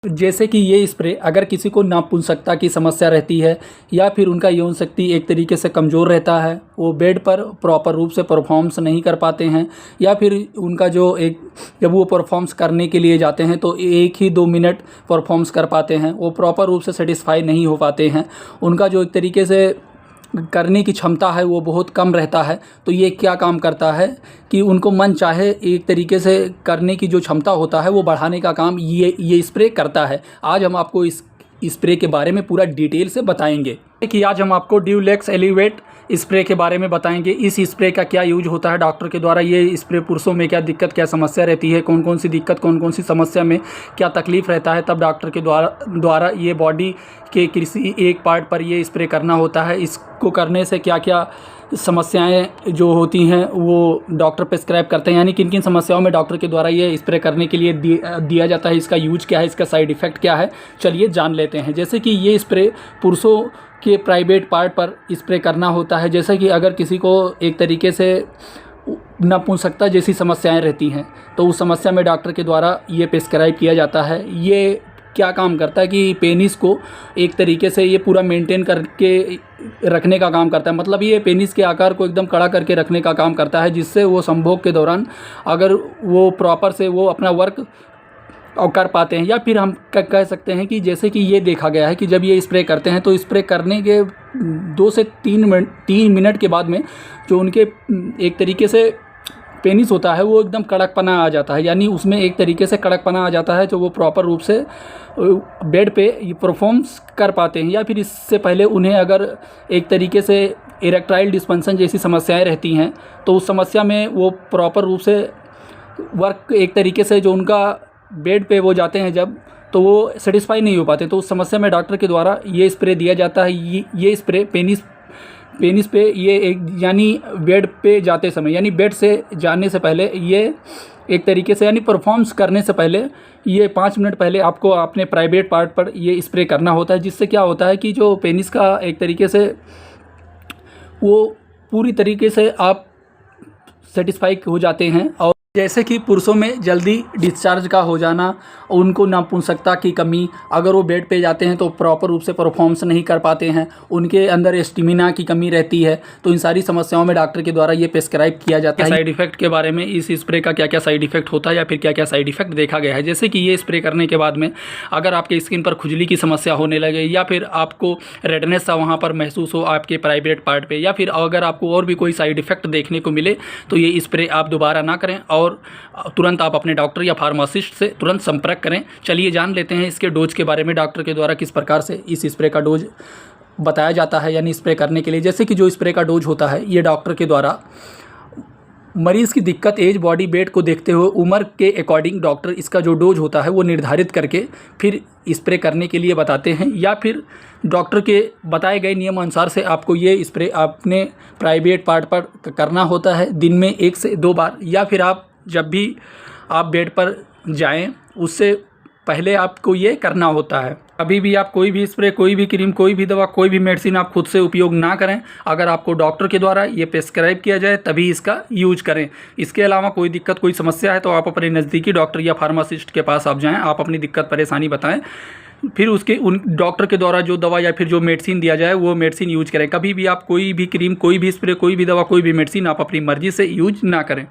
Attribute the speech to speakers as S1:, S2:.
S1: जैसे कि ये स्प्रे अगर किसी को नपुंसकता की समस्या रहती है या फिर उनका यौन शक्ति एक तरीके से कमज़ोर रहता है, वो बेड पर प्रॉपर रूप से परफॉर्म्स नहीं कर पाते हैं, या फिर उनका जो एक जब वो परफॉर्म्स करने के लिए जाते हैं तो 1 ही 2 मिनट परफॉर्म्स कर पाते हैं, वो प्रॉपर रूप से सेटिस्फाई नहीं हो पाते हैं, उनका जो एक तरीके से करने की क्षमता है वो बहुत कम रहता है। तो ये क्या काम करता है कि उनको मन चाहे एक तरीके से करने की जो क्षमता होता है वो बढ़ाने का काम ये स्प्रे करता है। आज हम आपको इस स्प्रे के बारे में पूरा डिटेल से बताएंगे कि आज हम आपको ड्यूलेक्स एलिवेट स्प्रे के बारे में बताएंगे। इस स्प्रे का क्या यूज होता है डॉक्टर के द्वारा, ये स्प्रे पुरुषों में क्या दिक्कत क्या समस्या रहती है, कौन कौन सी दिक्कत कौन कौन सी समस्या में क्या तकलीफ़ रहता है, तब डॉक्टर के द्वारा ये बॉडी के किसी एक पार्ट पर ये स्प्रे करना होता है। इसको करने से क्या क्या समस्याएं जो होती हैं वो डॉक्टर प्रेस्क्राइब करते हैं, यानी किन किन समस्याओं में डॉक्टर के द्वारा ये स्प्रे करने के लिए दिया जाता है, इसका यूज क्या है, इसका साइड इफ़ेक्ट क्या है, चलिए जान लेते हैं। जैसे कि ये स्प्रे पुरुषों के प्राइवेट पार्ट पर स्प्रे करना होता है। जैसे कि अगर किसी को एक तरीके से नपुंसकता जैसी समस्याएं रहती हैं तो उस समस्या में डॉक्टर के द्वारा ये प्रेस्क्राइब किया जाता है। ये क्या काम करता है कि पेनिस को एक तरीके से ये पूरा मेंटेन करके रखने का काम करता है, मतलब ये पेनिस के आकार को एकदम कड़ा करके रखने का काम करता है, जिससे वो संभोग के दौरान अगर वो प्रॉपर से वो अपना वर्क कर पाते हैं। या फिर हम कह सकते हैं कि जैसे कि ये देखा गया है कि जब ये स्प्रे करते हैं तो स्प्रे करने के 2 से 3 मिनट के बाद में जो उनके एक तरीके से पेनिस होता है वो एकदम कड़कपना आ जाता है, यानी उसमें एक तरीके से कड़कपना आ जाता है, जो वो प्रॉपर रूप से बेड पे परफॉर्म्स कर पाते हैं। या फिर इससे पहले उन्हें अगर एक तरीके से इरेक्टाइल डिस्फंक्शन जैसी समस्याएं रहती हैं तो उस समस्या में वो प्रॉपर रूप से वर्क एक तरीके से जो उनका बेड पे वो जाते हैं जब, तो वो सेटिस्फाई नहीं हो पाते, तो उस समस्या में डॉक्टर के द्वारा ये स्प्रे दिया जाता है। ये स्प्रे पेनिस पे ये एक यानी बेड पे जाते समय, यानी बेड से जाने से पहले ये एक तरीके से यानी परफॉर्म्स करने से पहले ये 5 मिनट पहले आपको अपने प्राइवेट पार्ट पर ये स्प्रे करना होता है। जिससे क्या होता है कि जो पेनिस का एक तरीके से वो पूरी तरीके से आप सेटिस्फाई हो जाते हैं। और जैसे कि पुरुषों में जल्दी डिस्चार्ज का हो जाना, उनको नपुंसकता की कमी, अगर वो बेड पे जाते हैं तो प्रॉपर रूप से परफॉर्म्स नहीं कर पाते हैं, उनके अंदर स्टेमिना की कमी रहती है, तो इन सारी समस्याओं में डॉक्टर के द्वारा ये प्रेस्क्राइब किया जाता है। साइड इफेक्ट के बारे में, इस स्प्रे का क्या क्या साइड इफेक्ट होता है या फिर क्या क्या साइड इफेक्ट देखा गया है। जैसे कि ये स्प्रे करने के बाद में अगर आपके स्किन पर खुजली की समस्या होने लगे या फिर आपको रेडनेस सा वहाँ पर महसूस हो आपके प्राइवेट पार्ट पर, या फिर अगर आपको और भी कोई साइड इफेक्ट देखने को मिले तो ये स्प्रे आप दोबारा ना करें और तुरंत आप अपने डॉक्टर या फार्मासिस्ट से तुरंत संपर्क करें। चलिए जान लेते हैं इसके डोज के बारे में, डॉक्टर के द्वारा किस प्रकार से इस स्प्रे का डोज बताया जाता है, यानी स्प्रे करने के लिए। जैसे कि जो स्प्रे का डोज होता है ये डॉक्टर के द्वारा मरीज़ की दिक्कत, एज, बॉडी वेट को देखते हुए उम्र के अकॉर्डिंग डॉक्टर इसका जो डोज होता है वो निर्धारित करके फिर स्प्रे करने के लिए बताते हैं, या फिर डॉक्टर के बताए गए नियम अनुसार से आपको ये स्प्रे अपने प्राइवेट पार्ट पर करना होता है दिन में 1 से 2 बार। या फिर आप जब भी आप बेड पर जाएं उससे पहले आपको ये करना होता है। कभी भी आप कोई भी स्प्रे, कोई भी क्रीम, कोई भी दवा, कोई भी मेडिसिन आप खुद से उपयोग ना करें। अगर आपको डॉक्टर के द्वारा ये प्रेस्क्राइब किया जाए तभी इसका यूज करें। इसके अलावा कोई दिक्कत, कोई समस्या है तो आप अपने नज़दीकी डॉक्टर या फार्मासिस्ट के पास आप जाएँ, आप अपनी दिक्कत परेशानी बताएं, फिर उसके उन डॉक्टर के द्वारा जो दवा या फिर जो मेडिसिन दिया जाए वो मेडिसिन यूज करें। कभी भी आप कोई भी क्रीम, कोई भी स्प्रे, कोई भी दवा, कोई भी मेडिसिन आप अपनी मर्ज़ी से यूज ना करें।